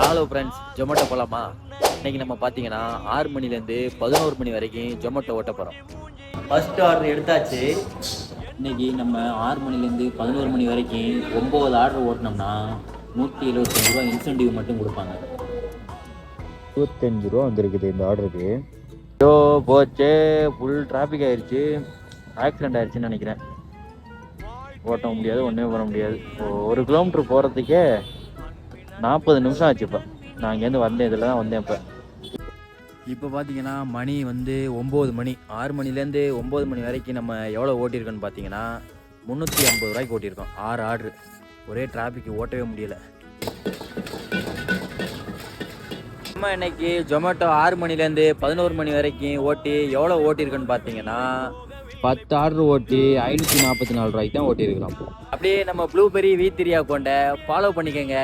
Hello friends, Zomato போகலாமா? இன்னைக்கு நம்ம பார்த்தீங்கன்னா 6 மணிலேருந்து 11 மணி வரைக்கும் ஜொமேட்டோ ஓட்ட போகிறோம். ஃபர்ஸ்ட் ஆர்டர் எடுத்தாச்சு. இன்னைக்கு நம்ம 6 மணிலேருந்து 11 மணி வரைக்கும் 9 ஆர்டர் ஓட்டினோம்னா 175 ரூபா இன்சென்டிவ் மட்டும் கொடுப்பாங்க. 25 ரூபா வந்திருக்குது இந்த ஆர்டருக்கு. ஐயோ போச்சே, ஃபுல் டிராஃபிக் ஆயிடுச்சு. ஆக்சிடென்ட் ஆயிடுச்சுன்னு நினைக்கிறேன். ஓட்ட முடியாது, ஒன்றுமே பண்ண முடியாது. 1 கிலோமீட்டர் போகிறதுக்கே 40 நிமிஷம் ஆச்சு. இப்போ நான் இங்கேருந்து வந்தேன், இதில் தான் வந்தேன். இப்போ பார்த்தீங்கன்னா மணி வந்து 9 மணி. 6 மணிலேருந்து 9 மணி வரைக்கும் நம்ம எவ்வளோ ஓட்டியிருக்கோன்னு பார்த்தீங்கன்னா 350 ரூபாய்க்கு ஓட்டியிருக்கோம். 6 ஆர்டரு. ஒரே டிராஃபிக், ஓட்டவே முடியலை. நம்ம இன்னைக்கு ஜொமேட்டோ 6 மணிலேருந்து 11 மணி வரைக்கும் ஓட்டி எவ்வளோ ஓட்டியிருக்கோன்னு பார்த்தீங்கன்னா 10 ஆர்டர் ஓட்டி 544 ரூபாய்க்கு தான் ஓட்டியிருக்கிறோம். அப்படியே நம்ம ப்ளூபெரி V3 அக்கௌண்ட்டை ஃபாலோ பண்ணிக்கோங்க.